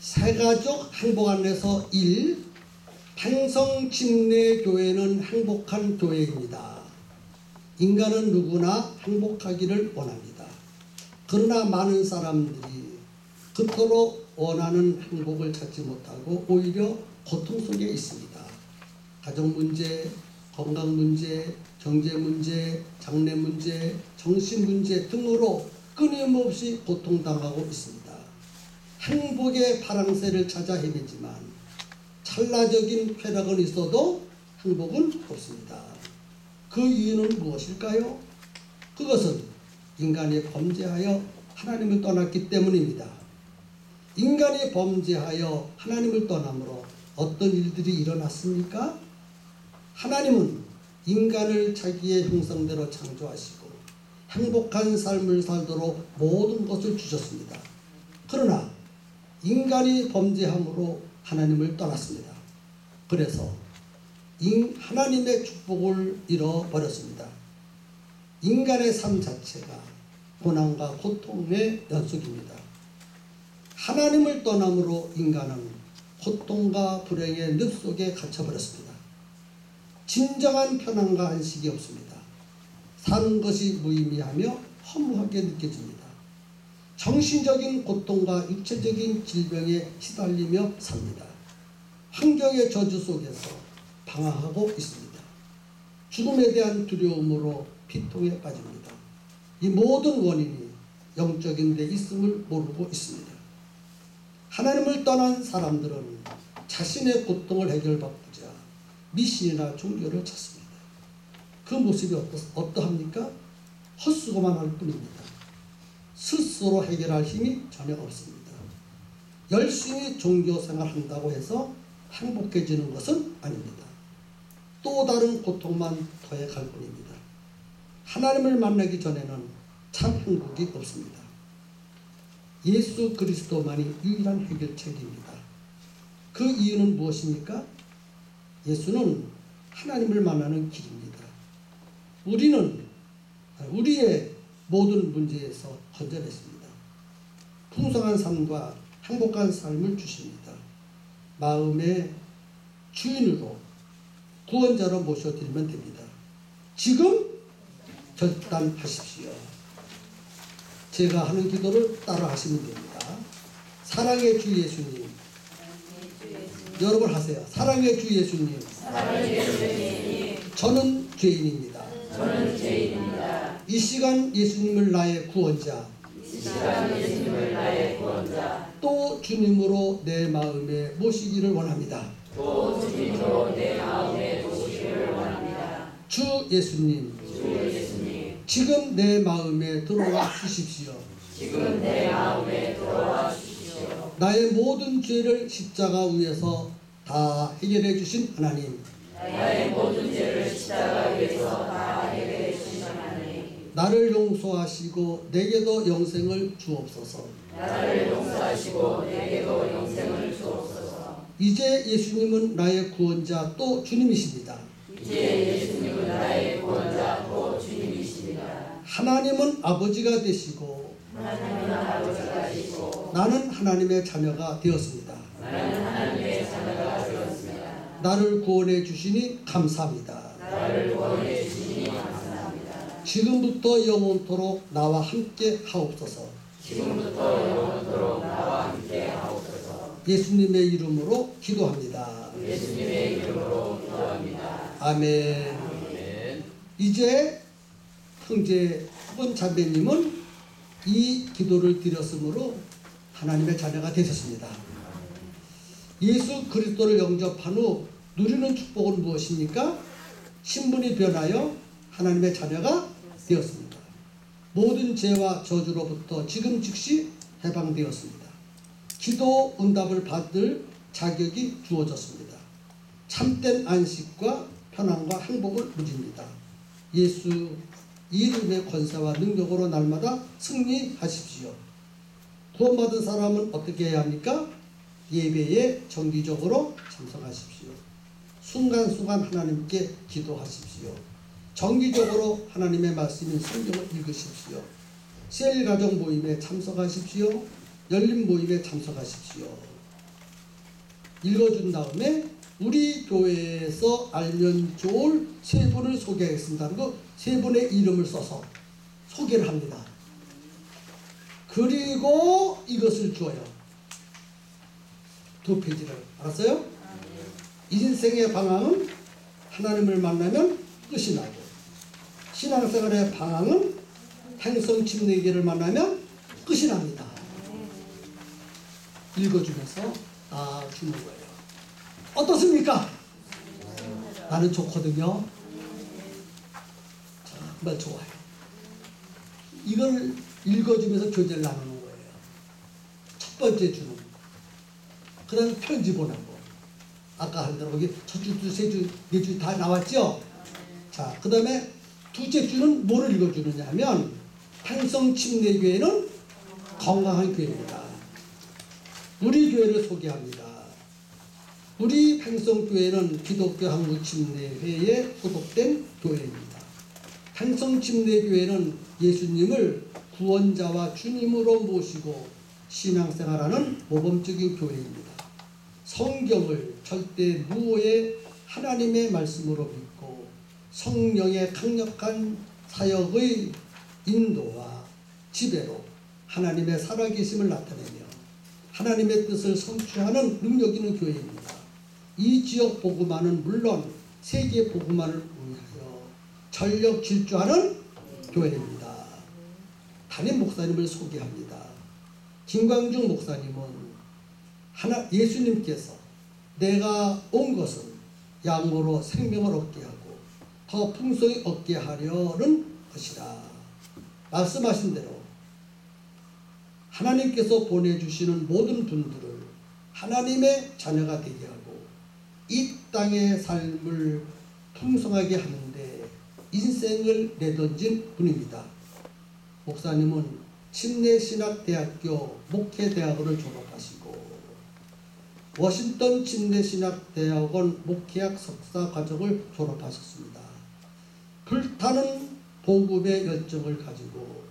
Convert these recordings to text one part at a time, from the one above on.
새가족 행복 안내서 1. 반성침례교회는 행복한 교회입니다. 인간은 누구나 행복하기를 원합니다. 그러나 많은 사람들이 그토록 원하는 행복을 찾지 못하고 오히려 고통 속에 있습니다. 가정 문제, 건강 문제, 경제 문제, 장래 문제, 정신 문제 등으로 끊임없이 고통당하고 있습니다. 행복의 파랑새를 찾아 헤매지만 찰나적인 쾌락은 있어도 행복은 없습니다. 그 이유는 무엇일까요? 그것은 인간이 범죄하여 하나님을 떠났기 때문입니다. 인간이 범죄하여 하나님을 떠남으로 어떤 일들이 일어났습니까? 하나님은 인간을 자기의 형상대로 창조하시고 행복한 삶을 살도록 모든 것을 주셨습니다. 그러나 인간이 범죄함으로 하나님을 떠났습니다. 그래서 하나님의 축복을 잃어버렸습니다. 인간의 삶 자체가 고난과 고통의 연속입니다. 하나님을 떠남으로 인간은 고통과 불행의 늪 속에 갇혀버렸습니다. 진정한 편안과 안식이 없습니다. 사는 것이 무의미하며 허무하게 느껴집니다. 정신적인 고통과 육체적인 질병에 시달리며 삽니다. 환경의 저주 속에서 방황하고 있습니다. 죽음에 대한 두려움으로 피통에 빠집니다. 이 모든 원인이 영적인 데 있음을 모르고 있습니다. 하나님을 떠난 사람들은 자신의 고통을 해결받고자 미신이나 종교를 찾습니다. 그 모습이 어떠합니까? 헛수고만 할 뿐입니다. 스스로 해결할 힘이 전혀 없습니다. 열심히 종교생활 한다고 해서 행복해지는 것은 아닙니다. 또 다른 고통만 더해갈 뿐입니다. 하나님을 만나기 전에는 참 행복이 없습니다. 예수 그리스도만이 유일한 해결책입니다. 그 이유는 무엇입니까? 예수는 하나님을 만나는 길입니다. 우리는 우리의 모든 문제에서 건져냈습니다. 풍성한 삶과 행복한 삶을 주십니다. 마음의 주인으로 구원자로 모셔드리면 됩니다. 지금 결단하십시오. 제가 하는 기도를 따라 하시면 됩니다. 사랑의 주 예수님. 여러분 하세요. 사랑의 주 예수님. 저는 죄인입니다. 이 시간 예수님을 나의 구원자, 또 주님으로 내 마음에 모시기를 원합니다. 주 예수님, 지금 내 마음에 들어와 주십시오. 나의 모든 죄를 십자가 위에서 다 해결해 주신 하나님, 나를 용서하시고 내게도 영생을 주옵소서. 이제 예수님은 나의 구원자 또 주님이십니다. 하나님은 아버지가 되시고 나는 하나님의 자녀가 되었습니다. 나를 구원해 주시니 감사합니다. 지금부터 영원토록 나와 함께 하옵소서. 예수님의 이름으로 기도합니다. 아멘. 이제 형제 혹은 자매님은 이 기도를 드렸으므로 하나님의 자녀가 되셨습니다. 예수 그리스도를 영접한 후 누리는 축복은 무엇입니까? 신분이 변하여 하나님의 자녀가 되었습니다. 모든 죄와 저주로부터 지금 즉시 해방되었습니다. 기도 응답을 받을 자격이 주어졌습니다. 참된 안식과 편안과 행복을 누립니다. 예수 이름의 권세와 능력으로 날마다 승리하십시오. 구원받은 사람은 어떻게 해야 합니까? 예배에 정기적으로 참석하십시오. 순간순간 하나님께 기도하십시오. 정기적으로 하나님의 말씀인 성경을 읽으십시오. 셀 가정 모임에 참석하십시오. 열린 모임에 참석하십시오. 읽어준 다음에 우리 교회에서 알면 좋을 세 분을 소개하겠습니다. 그리고 세 분의 이름을 써서 소개를 합니다. 그리고 이것을 줘요. 2페이지를. 알았어요? 인생의 방향은 하나님을 만나면 끝이 나고, 신앙생활의 방향은 행성 침례기를 만나면 끝이 납니다. 읽어주면서 다 주는 거예요. 어떻습니까? 나는 좋거든요. 정말 좋아요. 이걸 읽어주면서 교제를 나누는 거예요. 첫 번째 주는. 그 다음에 편지 보내고. 아까 한 대로 거기 첫 주, 세 주, 네 주 다 나왔죠? 자, 그 다음에 둘째 주는 뭐를 읽어주느냐 하면 행성 침례교회는 건강한 교회입니다. 우리 교회를 소개합니다. 우리 행성교회는 기독교 한국침례회에 소속된 교회입니다. 행성침례교회는 예수님을 구원자와 주님으로 모시고 신앙생활하는 모범적인 교회입니다. 성경을 절대 무오의 하나님의 말씀으로 믿고 성령의 강력한 사역의 인도와 지배로 하나님의 살아계심을 나타내며 하나님의 뜻을 성취하는 능력 있는 교회입니다. 이 지역 복음화는 물론 세계 복음화를 위하여 전력 질주하는 교회입니다. 담임 목사님을 소개합니다. 김광중 목사님은 예수님께서 내가 온 것은 양으로 생명을 얻게 하고 더 풍성히 얻게 하려는 것이다. 말씀하신 대로 하나님께서 보내주시는 모든 분들을 하나님의 자녀가 되게 하고 이 땅의 삶을 풍성하게 하는데 인생을 내던진 분입니다. 목사님은 침례신학대학교 목회대학원을 졸업하시고 워싱턴 침례신학대학원 목회학 석사 과정을 졸업하셨습니다. 불타는 복음의 열정을 가지고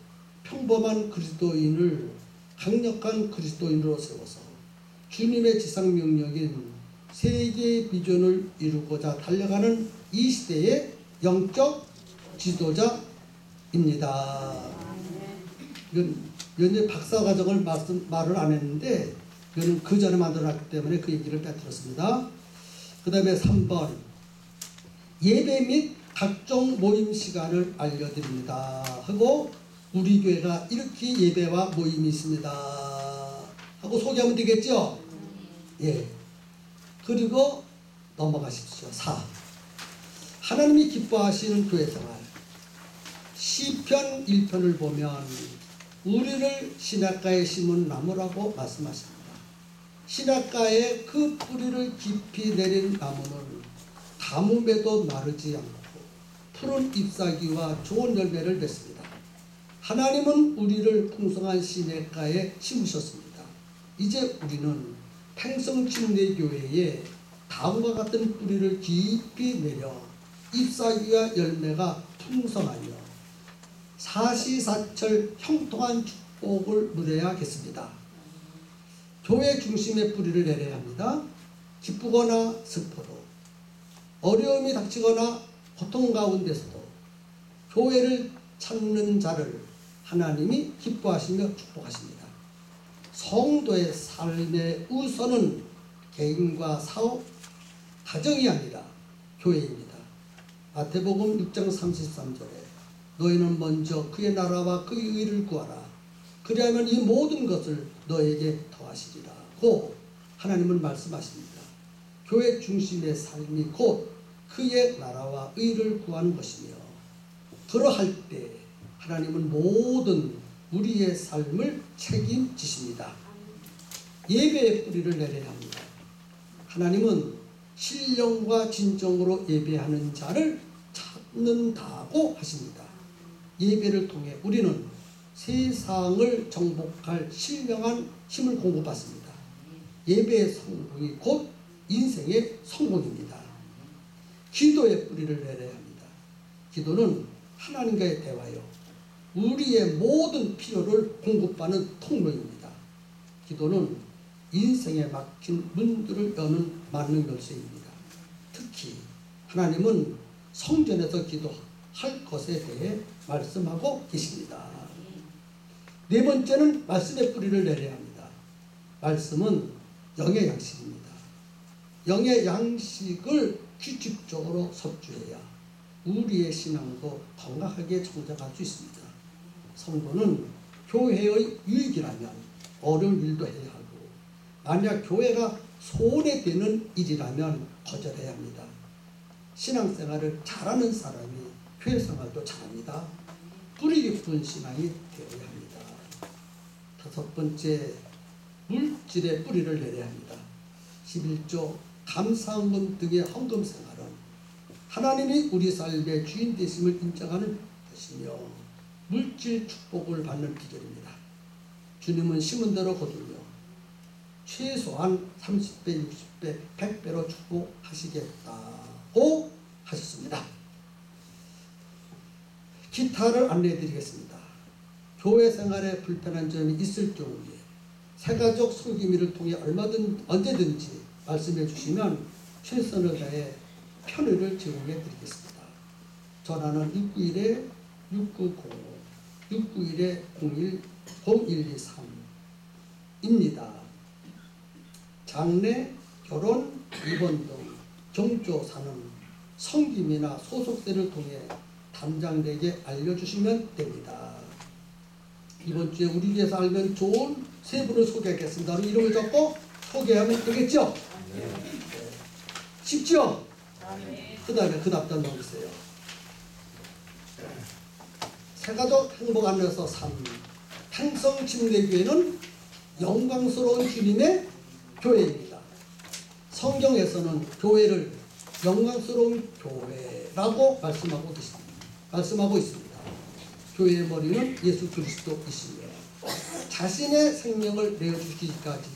평범한 그리스도인을 강력한 그리스도인으로 세워서 주님의 지상명령인 세계의 비전을 이루고자 달려가는 이 시대의 영적 지도자입니다. 이건 연재 박사과정을 말을 안 했는데 이거는 그 전에 만들어놨기 때문에 그 얘기를 빼뜨렸습니다. 그 다음에 3번 예배 및 각종 모임 시간을 알려드립니다 하고 우리 교회가 이렇게 예배와 모임이 있습니다 하고 소개하면 되겠죠? 예. 그리고 넘어가십시오. 4. 하나님이 기뻐하시는 교회생활. 시편 1편을 보면 우리를 신학가에 심은 나무라고 말씀하십니다. 신학가에 그 뿌리를 깊이 내린 나무는 가뭄에도 마르지 않고 푸른 잎사귀와 좋은 열매를 맺습니다. 하나님은 우리를 풍성한 시냇가에 심으셨습니다. 이제 우리는 행성침례교회에 다음과 같은 뿌리를 깊이 내려 잎사귀와 열매가 풍성하며 사시사철 형통한 축복을 누려야겠습니다. 교회 중심의 뿌리를 내려야 합니다. 기쁘거나 슬퍼도 어려움이 닥치거나 고통 가운데서도 교회를 찾는 자를 하나님이 기뻐하시며 축복하십니다. 성도의 삶의 우선은 개인과 사업, 가정이 아니라 교회입니다. 마태복음 6장 33절에 너희는 먼저 그의 나라와 그의 의를 구하라. 그리하면 이 모든 것을 너에게 더하시리라. 고 하나님은 말씀하십니다. 교회 중심의 삶이 곧 그의 나라와 의를 구하는 것이며 그러할 때 하나님은 모든 우리의 삶을 책임지십니다. 예배의 뿌리를 내려야 합니다. 하나님은 신령과 진정으로 예배하는 자를 찾는다고 하십니다. 예배를 통해 우리는 세상을 정복할 신령한 힘을 공급받습니다. 예배의 성공이 곧 인생의 성공입니다. 기도의 뿌리를 내려야 합니다. 기도는 하나님과의 대화요. 우리의 모든 필요를 공급받는 통로입니다. 기도는 인생에 막힌 문들을 여는 만능 열쇠입니다. 특히 하나님은 성전에서 기도할 것에 대해 말씀하고 계십니다. 네 번째는 말씀의 뿌리를 내려야 합니다. 말씀은 영의 양식입니다. 영의 양식을 규칙적으로 섭취해야 우리의 신앙도 건강하게 성장할 수 있습니다. 성도는 교회의 유익이라면 어려운 일도 해야 하고, 만약 교회가 손해되는 일이라면 거절해야 합니다. 신앙생활을 잘하는 사람이 교회생활도 잘합니다. 뿌리 깊은 신앙이 되어야 합니다. 다섯 번째, 물질의 뿌리를 내려야 합니다. 11조 감사헌금 등의 헌금 생활은 하나님이 우리 삶의 주인 되심을 인정하는 것이며 물질 축복을 받는 비결입니다. 주님은 심은 대로 거두며 최소한 30배, 60배, 100배로 축복하시겠다고 하셨습니다. 기타를 안내해 드리겠습니다. 교회 생활에 불편한 점이 있을 경우에 새가족 섬김일을 통해 언제든지 말씀해 주시면 최선을 다해 편의를 제공해 드리겠습니다. 전화는 691-690-0123입니다. 장례, 결혼, 입원 등 경조 사는 섬김이나 소속세를 통해 담장에게 알려주시면 됩니다. 이번 주에 우리 교회에서 알면 좋은 세 분을 소개하겠습니다. 이름을 적고 소개하면 되겠죠? 네. 쉽죠? 그 다음에 그 답변 넣으세요. 새가족 행복 안내서 3. 행성침례교회는 영광스러운 주님의 교회입니다. 성경에서는 교회를 영광스러운 교회라고 말씀하고 있습니다. 교회의 머리는 예수 그리스도이시며 자신의 생명을 내어주시기까지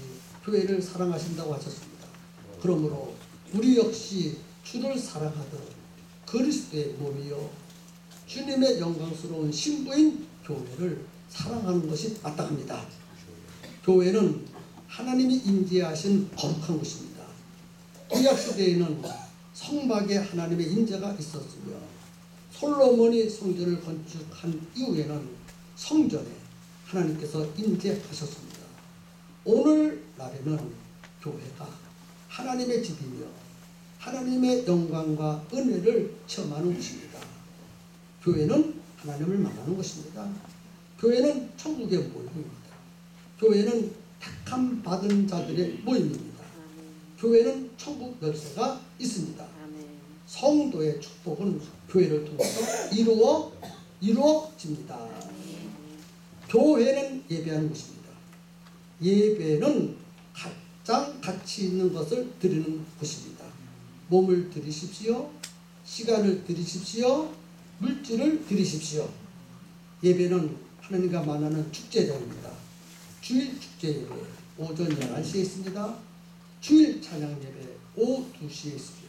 교회를 사랑하신다고 하셨습니다. 그러므로 우리 역시 주를 사랑하듯 그리스도의 몸이요 주님의 영광스러운 신부인 교회를 사랑하는 것이 마땅합니다. 교회는 하나님이 임재하신 거룩한 곳입니다. 구약시대에는 성막에 하나님의 임재가 있었으며 솔로몬이 성전을 건축한 이후에는 성전에 하나님께서 임재하셨습니다. 오늘날에는 교회가 하나님의 집이며 하나님의 영광과 은혜를 체험하는 곳입니다. 교회는 하나님을 만나는 것입니다. 교회는 천국의 모임입니다. 교회는 택함 받은 자들의 모임입니다. 교회는 천국 열쇠가 있습니다. 성도의 축복은 교회를 통해서 이루어집니다. 교회는 예배하는 곳입니다. 예배는 가장 가치 있는 것을 드리는 곳입니다. 몸을 드리십시오. 시간을 드리십시오. 물질을 드리십시오. 예배는 하나님과 만나는 축제장입니다. 주일 축제 예배 오전 11시에 있습니다. 주일 찬양 예배 오후 2시에 있습니다.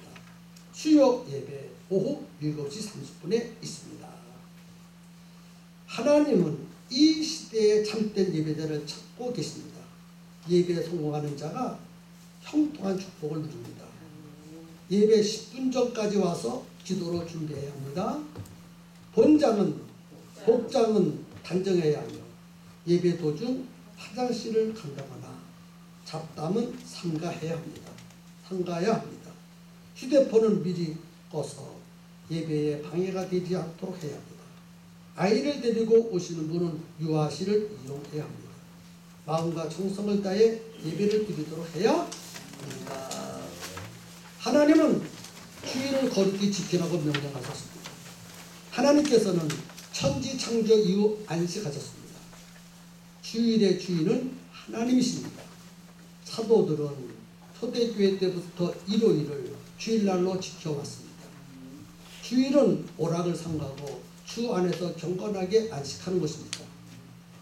수요 예배 오후 7시 30분에 있습니다. 하나님은 이 시대에 참된 예배자를 찾고 계십니다. 예배에 성공하는 자가 형통한 축복을 누립니다. 예배 10분 전까지 와서 기도로 준비해야 합니다. 복장은 단정해야 하며 예배 도중 화장실을 간다거나 잡담은 삼가해야 합니다. 휴대폰은 미리 꺼서 예배에 방해가 되지 않도록 해야 합니다. 아이를 데리고 오시는 분은 유아실을 이용해야 합니다. 마음과 정성을 다해 예배를 드리도록 해야 합니다. 하나님은 주일을 거룩히 지키라고 명령하셨습니다. 하나님께서는 천지 창조 이후 안식하셨습니다. 주일의 주인은 하나님이십니다. 사도들은 초대교회 때부터 일요일을 주일날로 지켜왔습니다. 주일은 오락을 삼가고 주 안에서 경건하게 안식하는 것입니다.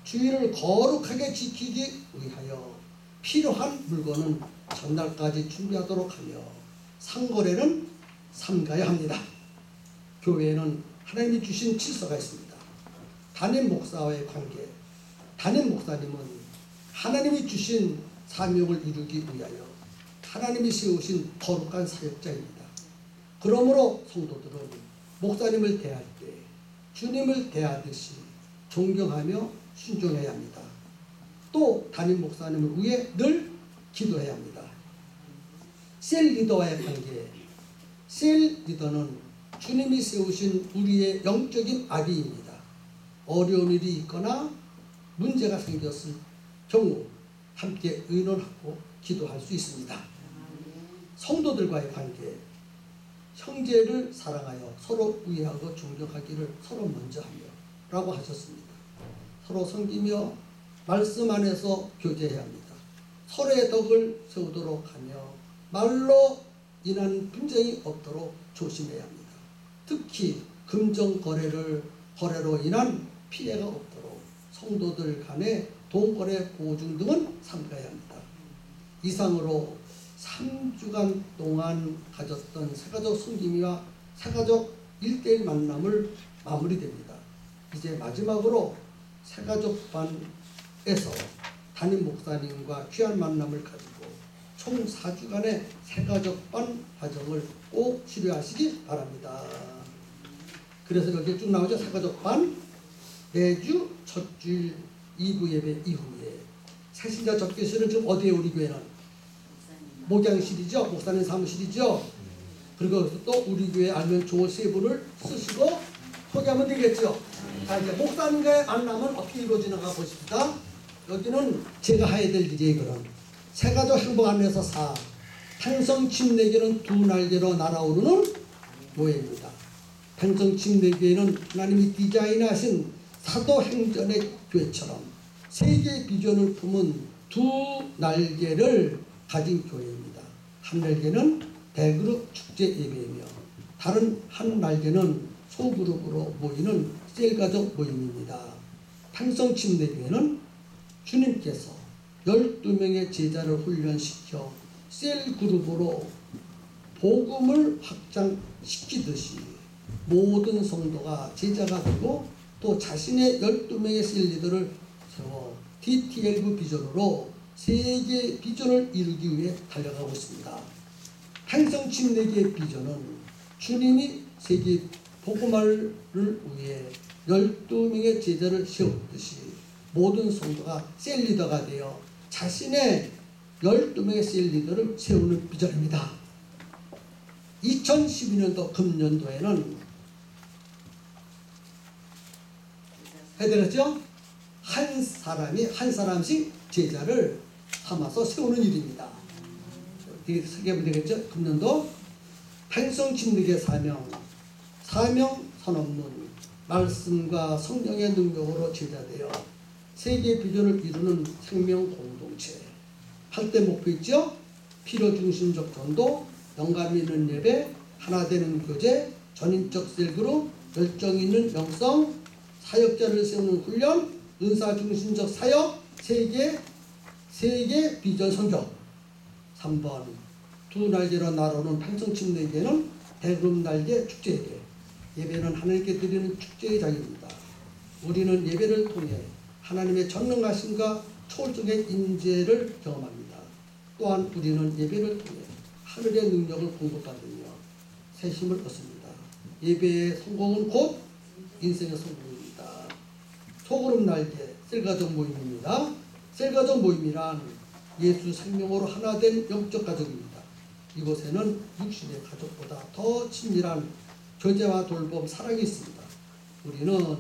주일을 거룩하게 지키기 위하여 필요한 물건은 전날까지 준비하도록 하며 상거래는 삼가야 합니다. 교회에는 하나님이 주신 질서가 있습니다. 담임 목사와의 관계, 담임 목사님은 하나님이 주신 사명을 이루기 위하여 하나님이 세우신 거룩한 사역자입니다. 그러므로 성도들은 목사님을 대할 때 주님을 대하듯이 존경하며 순종해야 합니다. 또 담임 목사님을 위해 늘 기도해야 합니다. 셀 리더와의 관계. 셀 리더는 주님이 세우신 우리의 영적인 아비입니다. 어려운 일이 있거나 문제가 생겼을 경우 함께 의논하고 기도할 수 있습니다. 성도들과의 관계. 형제를 사랑하여 서로 위하고 존경하기를 서로 먼저 하며 라고 하셨습니다. 서로 섬기며 말씀 안에서 교제해야 합니다. 서로의 덕을 세우도록 하며 말로 인한 분쟁이 없도록 조심해야 합니다. 특히 금전 거래로 인한 피해가 없도록 성도들 간의 돈거래 보증 등은 삼가야 합니다. 이상으로 3주간 동안 가졌던 새가족 섬김이와 새가족 1대1 만남을 마무리됩니다. 이제 마지막으로 새가족반에서 담임 목사님과 귀한 만남을 가지고 총 4주간의 새가족반 과정을 꼭 치료하시기 바랍니다. 그래서 여기 쭉 나오죠. 새가족반 매주 첫 주일 2부 예배 이후에 새신자 접교실은 지금 어디에 우리 교회는? 목양실이죠. 목사님 사무실이죠. 그리고 또 우리 교회 알면 좋은 세 분을 쓰시고 소개하면 되겠죠. 자, 이제 목사님과의 만남은 어떻게 이루어지는가 보십시다. 여기는 제가 해야 될 일이에요. 그럼 새가족 행복 안에서 4 탄성 침례교는 두 날개로 날아오르는 교회입니다. 탄성 침례교회는 하나님이 디자인하신 사도행전의 교회처럼 세계의 비전을 품은 두 날개를 가진 교회입니다. 한 날개는 대그룹 축제 예배이며 다른 한 날개는 소그룹으로 모이는 셀가족 모임입니다. 탄성 침례교회는 주님께서 12명의 제자를 훈련시켜 셀그룹으로 복음을 확장시키듯이 모든 성도가 제자가 되고 또 자신의 12명의 셀 리더를 세워 DT12 비전으로 세계 비전을 이루기 위해 달려가고 있습니다. 탄성 침례교의 비전은 주님이 세계 복음화를 위해 12명의 제자를 세우듯이 모든 성도가 셀 리더가 되어 자신의 12명의 셀 리더를 세우는 비전입니다. 2012년도 금년도에는 해드렸죠? 한 사람씩 제자를 삼아서 세우는 일입니다. 이게 설계하면 되겠죠? 금년도 탄성 침례교의 사명 선언문 말씀과 성령의 능력으로 제자되어 세계 비전을 이루는 생명 공동체 8대 목표 있죠? 필요 중심적 전도, 영감 있는 예배, 하나 되는 교제, 전인적 셀그룹, 열정 있는 영성, 사역자를 세우는 훈련, 은사 중심적 사역, 세계 비전 선교. 3번 두 날개로 날아오는 탄성 침례교회는 대그룹 날개 축제 예배. 예배는 하나님께 드리는 축제의 장입니다. 우리는 예배를 통해 하나님의 전능하심과 초월적인 인재를 경험합니다. 또한 우리는 예배를 통해 하늘의 능력을 공급받으며 새 힘을 얻습니다. 예배의 성공은 곧 인생의 성공입니다. 소그룹 날개 셀가족 모임입니다. 셀가족 모임이란 예수 생명으로 하나 된 영적 가족입니다. 이곳에는 육신의 가족보다 더 친밀한 교제와 돌봄, 사랑이 있습니다. 우리는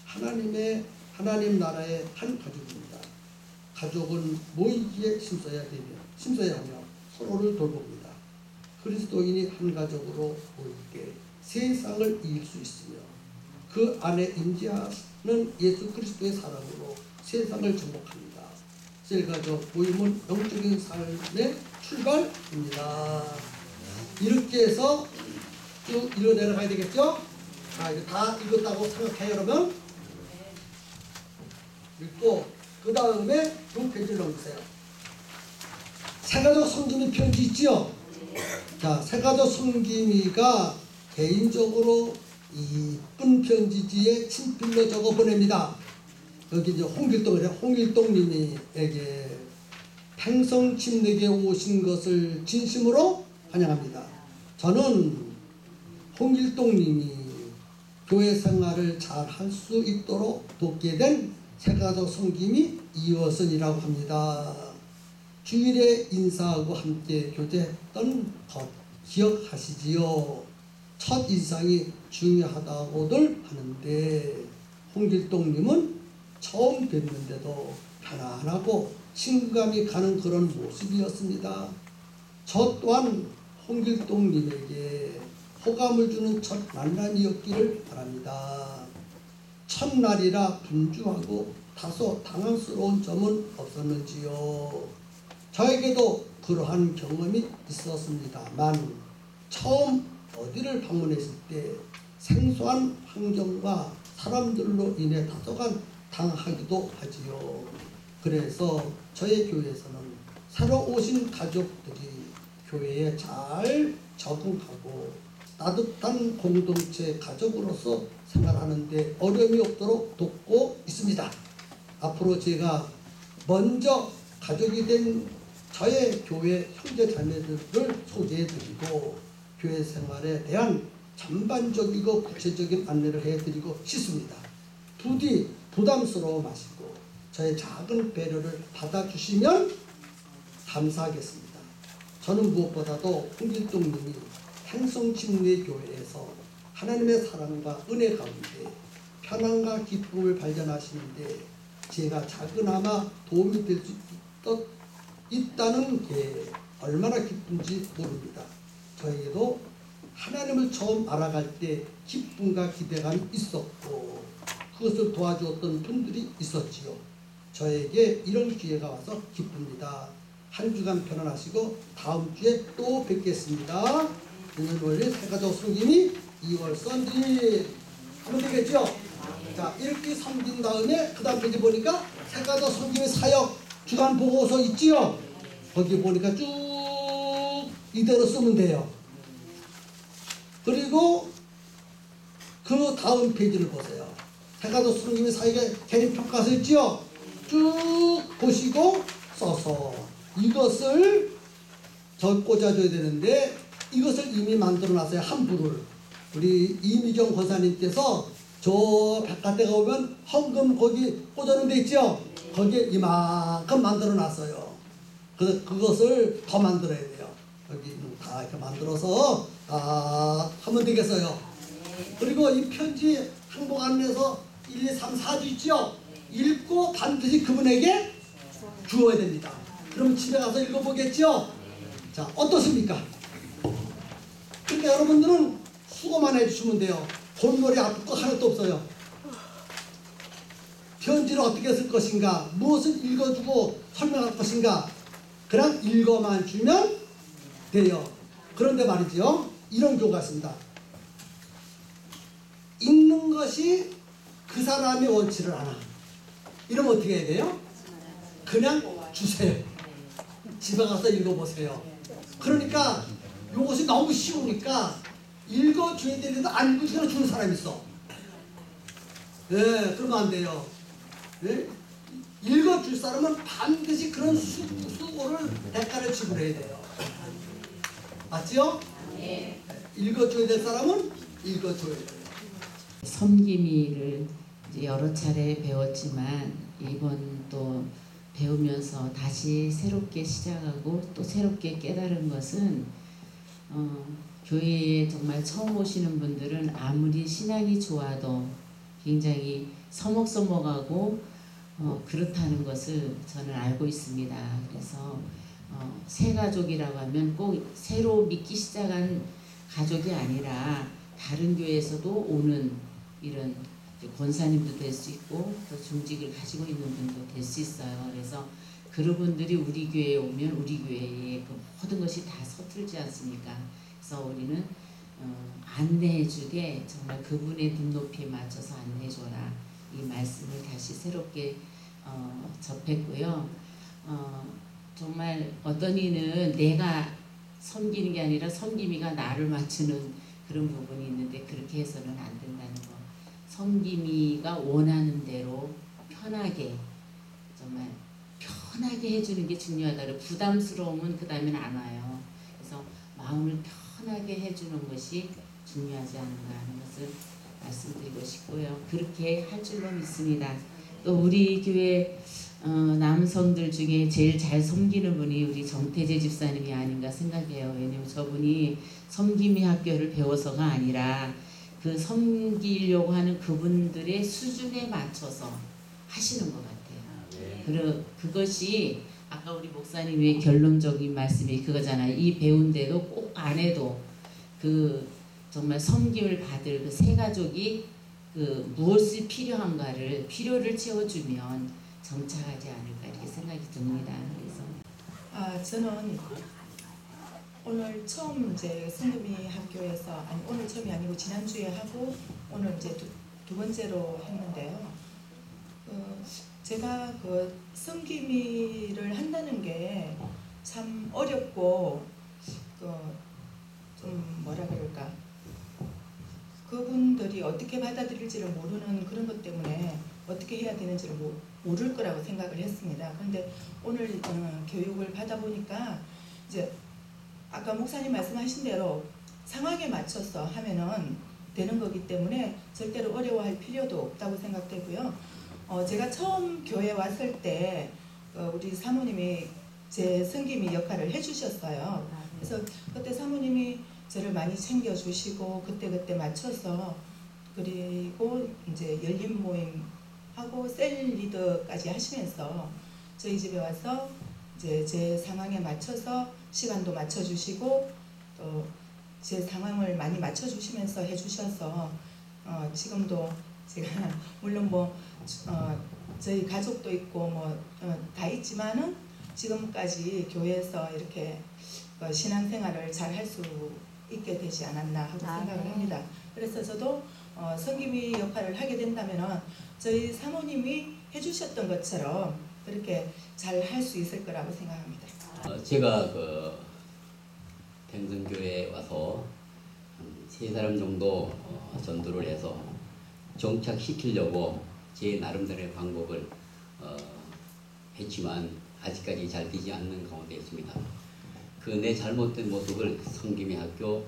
하나님 나라의 한 가족입니다. 가족은 모이기에 힘써야 하며 서로를 돌봅니다. 그리스도인이 한 가족으로 모일 때 세상을 이길 수 있으며 그 안에 임재하는 예수 그리스도의 사랑으로 세상을 정복합니다. 셀가족 모임은 영적인 삶의 출발입니다. 이렇게 해서 쭉 이러 내려가야 되겠죠? 자, 이제 다 읽었다고 생각해요, 여러분? 읽고 그 다음에 두 페이지를 넘기세요. 새가족 섬김이 편지 있죠? 자, 새가족 섬김이가 개인적으로 이쁜 편지지에 친필로 적어 보냅니다. 여기 이제 홍길동님에게 팽성침례에 오신 것을 진심으로 환영합니다. 저는 홍길동님이 교회 생활을 잘 할 수 있도록 돕게 된 새가족 성김이 이워선이라고 합니다. 주일에 인사하고 함께 교제했던 것 기억하시지요? 첫 인상이 중요하다고들 하는데 홍길동님은 처음 뵀는데도 편안하고 친근감이 가는 그런 모습이었습니다. 저 또한 홍길동님에게 호감을 주는 첫 만남이었기를 바랍니다. 첫날이라 분주하고 다소 당황스러운 점은 없었는지요? 저에게도 그러한 경험이 있었습니다만 처음 어디를 방문했을 때 생소한 환경과 사람들로 인해 다소간 당하기도 하지요. 그래서 저희 교회에서는 새로 오신 가족들이 교회에 잘 적응하고 따뜻한 공동체 가족으로서 생활하는데 어려움이 없도록 돕고 있습니다. 앞으로 제가 먼저 가족이 된 저의 교회 형제자매들을 소개해드리고 교회 생활에 대한 전반적이고 구체적인 안내를 해드리고 싶습니다. 부디 부담스러워 마시고 저의 작은 배려를 받아주시면 감사하겠습니다. 저는 무엇보다도 홍길동님이 팽성침례교회에서 하나님의 사랑과 은혜 가운데 편안과 기쁨을 발견하시는데 제가 작은아마 도움이 될 수 있다는 게 얼마나 기쁜지 모릅니다. 저에게도 하나님을 처음 알아갈 때 기쁨과 기대감이 있었고 그것을 도와주었던 분들이 있었지요. 저에게 이런 기회가 와서 기쁩니다. 한 주간 편안하시고 다음 주에 또 뵙겠습니다. 오늘 월요일 새가족 성김이 이월선 하면 되겠죠? 자, 이렇게 섬긴 다음에 그 다음 페이지 보니까 새가족 성김의 사역 주간 보고서 있지요? 거기 보니까 쭉 이대로 쓰면 돼요. 그리고 그 다음 페이지를 보세요. 새가족 성김의 사역의 개인평가서 있지요? 쭉 보시고 써서 이것을 저 꽂아줘야 되는데 이것을 이미 만들어 놨어요. 한부를. 우리 이미경 권사님께서 저 바깥에 가보면 헌금 거기 꽂아놓은 데 있죠? 거기에 이만큼 만들어 놨어요. 그래서 그것을 더 만들어야 돼요. 여기 다 이렇게 만들어서 다 하면 되겠어요. 그리고 이 편지 항복 안내서 1, 2, 3, 4주 있죠? 읽고 반드시 그분에게 주어야 됩니다. 그럼 집에 가서 읽어보겠죠? 자, 어떻습니까? 그러니까 여러분들은 수고만 해주시면 돼요. 본머리 아플 거 하나도 없어요. 편지를 어떻게 쓸 것인가, 무엇을 읽어주고 설명할 것인가, 그냥 읽어만 주면 돼요. 그런데 말이죠, 이런 교가 있습니다. 읽는 것이 그 사람이 원치를 않아. 이러면 어떻게 해야 돼요? 그냥 주세요. 집에 가서 읽어보세요. 그러니까 이것이 너무 쉬우니까 읽어줘야 되는데 안 읽어주면 주는 사람이 있어. 네, 그러면 안 돼요. 네? 읽어줄 사람은 반드시 그런 수고를 대가를 지불해야 돼요. 맞죠? 네. 읽어줘야 될 사람은 읽어줘야 돼요. 섬김이를 여러 차례 배웠지만 이번 또 배우면서 다시 새롭게 시작하고 또 새롭게 깨달은 것은 교회에 정말 처음 오시는 분들은 아무리 신앙이 좋아도 굉장히 서먹서먹하고 그렇다는 것을 저는 알고 있습니다. 그래서 새 가족이라고 하면 꼭 새로 믿기 시작한 가족이 아니라 다른 교회에서도 오는 이런 권사님도 될 수 있고 또 중직을 가지고 있는 분도 될 수 있어요. 그래서 그런 분들이 우리 교회에 오면 우리 교회의 그 모든 것이 다 서툴지 않습니까? 그래서 우리는 안내해주되 정말 그분의 눈높이에 맞춰서 안내해줘라, 이 말씀을 다시 새롭게 접했고요. 정말 어떤 이는 내가 섬기는 게 아니라 섬김이가 나를 맞추는 그런 부분이 있는데 그렇게 해서는 안 된다는 거. 섬김이가 원하는 대로 편하게, 정말 편하게 해주는 게 중요하다. 부담스러움은 그 다음에는 안 와요. 그래서 마음을 편하게 해주는 것이 중요하지 않은가 하는 것을 말씀드리고 싶고요. 그렇게 할 줄로 믿습니다. 또 우리 교회 남성들 중에 제일 잘 섬기는 분이 우리 정태재 집사님이 아닌가 생각해요. 왜냐면 저분이 섬김의 학교를 배워서가 아니라 그 섬기려고 하는 그분들의 수준에 맞춰서 하시는 것 같아요. 그것이 아까 우리 목사님의 결론적인 말씀이 그거잖아요. 이 배운데도 꼭 안 해도 그 정말 섬김을 받을 그 세 가족이 그 무엇이 필요한가를 필요를 채워주면 정착하지 않을까 이렇게 생각이 듭니다. 그래서 저는 오늘 처음 이제 성금이 학교에서 아니 오늘 처음이 아니고 지난주에 하고 오늘 이제 두 번째로 했는데요. 제가 그 성기미를 한다는 게 참 어렵고 좀 뭐라 그럴까 그분들이 어떻게 받아들일지를 모르는 그런 것 때문에 어떻게 해야 되는지를 모를 거라고 생각을 했습니다. 그런데 오늘 교육을 받아보니까 이제 아까 목사님 말씀하신 대로 상황에 맞춰서 하면은 되는 거기 때문에 절대로 어려워할 필요도 없다고 생각되고요. 제가 처음 교회 왔을 때 우리 사모님이 제 성김이 역할을 해주셨어요. 그래서 그때 사모님이 저를 많이 챙겨주시고 그때 맞춰서 그리고 이제 열린 모임 하고 셀 리더까지 하시면서 저희 집에 와서 이제 제 상황에 맞춰서 시간도 맞춰주시고 또 제 상황을 많이 맞춰주시면서 해주셔서 지금도 제가 물론 저희 가족도 있고 다 있지만은 지금까지 교회에서 이렇게 신앙생활을 잘 할 수 있게 되지 않았나 하고 생각을 합니다. 그래서 저도 성김이 역할을 하게 된다면은 저희 사모님이 해주셨던 것처럼 그렇게 잘 할 수 있을 거라고 생각합니다. 제가 그 팽성교회에 와서 한 3사람 정도 전도를 해서 정착시키려고 제 나름대로의 방법을 했지만 아직까지 잘 되지 않는 가운데 있습니다. 그 내 잘못된 모습을 성김의 학교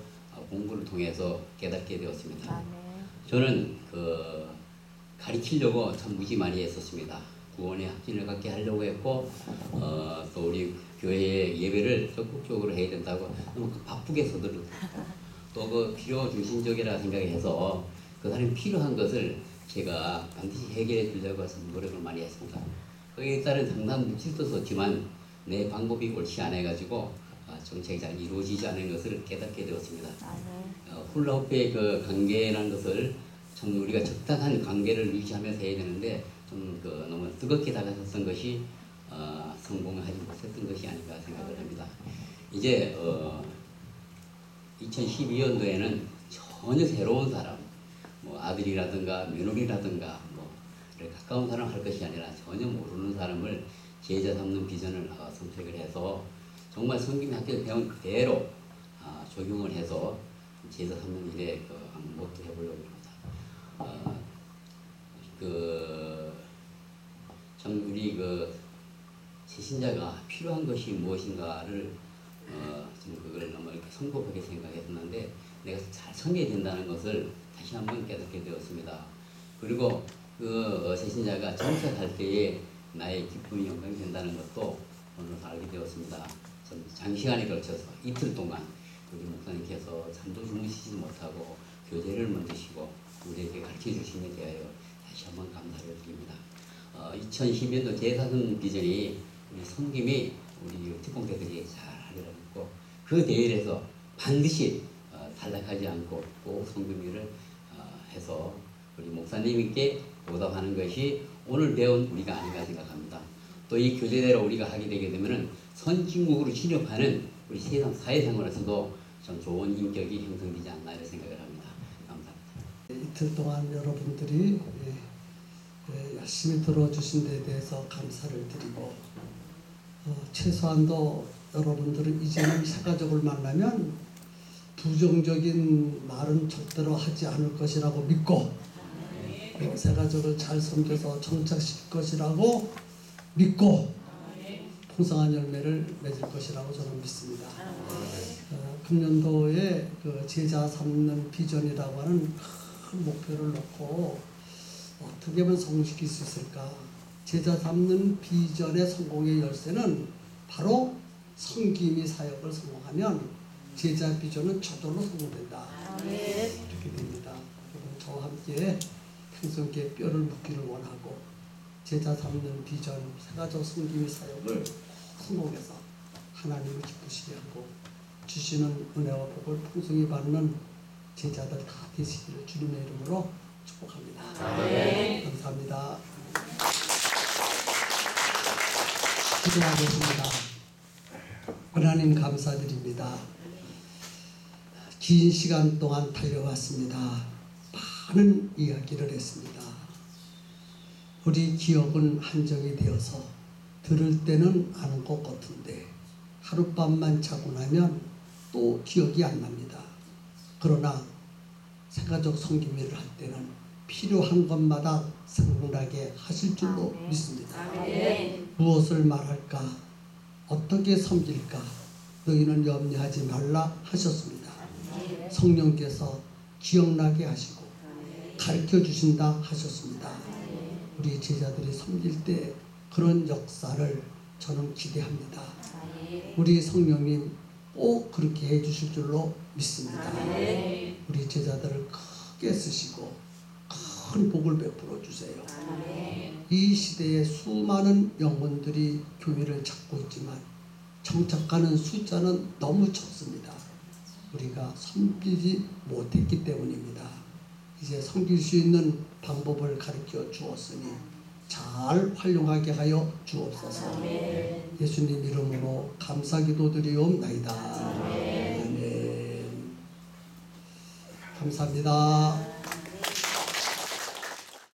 공부를 통해서 깨닫게 되었습니다. 저는 그 가르치려고 참 무지 많이 했었습니다. 구원의 확신을 갖게 하려고 했고 또 우리 교회의 예배를 적극적으로 해야 된다고 너무 바쁘게 서두르고 또 그 필요 중심적이라 생각해서 그 사람이 필요한 것을 제가 반드시 해결해 주려고 해서 노력을 많이 했습니다. 거기에 따른 상당 묵실도 썼지만 내 방법이 옳지 않아 가지고 정책이 잘 이루어지지 않은 것을 깨닫게 되었습니다. 훌라후프의 그 관계라는 것을 참 우리가 적당한 관계를 유지하면서 해야 되는데 좀 그 너무 뜨겁게 다가섰던 것이 성공을 하지 못했던 것이 아닌가 생각을 합니다. 이제 2012년도에는 전혀 새로운 사람, 아들이라든가 며느리라든가 가까운 사람 할 것이 아니라 전혀 모르는 사람을 제자 삼는 비전을 선택을 해서 정말 성김 학교에서 배운 그대로 적용을 해서 제자 삼는 일에 모두 해보려고 합니다. 참 우리 제신자가 필요한 것이 무엇인가를 좀 그걸 너무 이렇게 성급하게 생각했었는데 내가 잘 섬겨야 된다는 것을 다시 한번 깨닫게 되었습니다. 그리고 제신자가 정착할 때에 나의 기쁨이 영광이 된다는 것도 오늘 알게 되었습니다. 장시간에 걸쳐서 이틀 동안 우리 목사님께서 잠도 주무시지 못하고 교제를 만드시고 우리에게 가르쳐 주심에 대하여 다시 한번 감사를 드립니다. 2010년도 제4선 비전이 우리 성김이 우리 특공대들이 잘 하리라고 믿고 그 대회에서 반드시 탈락하지 않고 꼭 성김이를 해서 우리 목사님께 보답하는 것이 오늘 배운 우리가 아닌가 생각합니다. 또 이 교제대로 우리가 하게 되게 되면은 선진국으로 진입하는 우리 세상 사회생활에서도 좀 좋은 인격이 형성되지 않나 이런 생각을 합니다. 감사합니다. 이틀 동안 여러분들이 열심히 들어주신 데 대해서 감사를 드리고 최소한도 여러분들은 이제는 사가족을 만나면 부정적인 말은 절대로 하지 않을 것이라고 믿고 새가족을 잘 섬겨서 정착시킬 것이라고 믿고 풍성한 열매를 맺을 것이라고 저는 믿습니다. 금년도에 그 제자 삼는 비전이라고 하는 큰 목표를 놓고 어떻게 하면 성공시킬 수 있을까? 제자 삼는 비전의 성공의 열쇠는 바로 섬김이 사역을 성공하면 제자 비전은 저절로 성공된다. 이렇게 됩니다. 여러분 저와 함께 평생께 뼈를 묻기를 원하고 제자 삼는 비전 세가족 섬김의 사역을 성공해서 하나님을 기쁘시게 하고 주시는 은혜와 복을 풍성히 받는 제자들 다 되시기를 주님의 이름으로 축복합니다. 감사합니다. 기도하겠습니다. 하나님 감사드립니다. 긴 시간 동안 달려왔습니다. 많은 이야기를 했습니다. 우리 기억은 한정이 되어서 들을 때는 아는 것 같은데 하룻밤만 자고 나면 또 기억이 안 납니다. 그러나 생가족 섬김일을 할 때는 필요한 것마다 생각나게 하실 줄로 믿습니다. 무엇을 말할까? 어떻게 섬길까? 너희는 염려하지 말라 하셨습니다. 성령께서 기억나게 하시고 가르쳐 주신다 하셨습니다. 우리 제자들이 섬길 때 그런 역사를 저는 기대합니다. 우리 성령님 꼭 그렇게 해주실 줄로 믿습니다. 우리 제자들을 크게 쓰시고 큰 복을 베풀어 주세요. 이 시대에 수많은 영혼들이 교회를 찾고 있지만 정착하는 숫자는 너무 적습니다. 우리가 섬기지 못했기 때문입니다. 이제 섬길 수 있는 방법을 가르쳐 주었으니 잘 활용하게 하여 주옵소서. 예수님 이름으로 감사기도 드리옵나이다. 아멘. 감사합니다.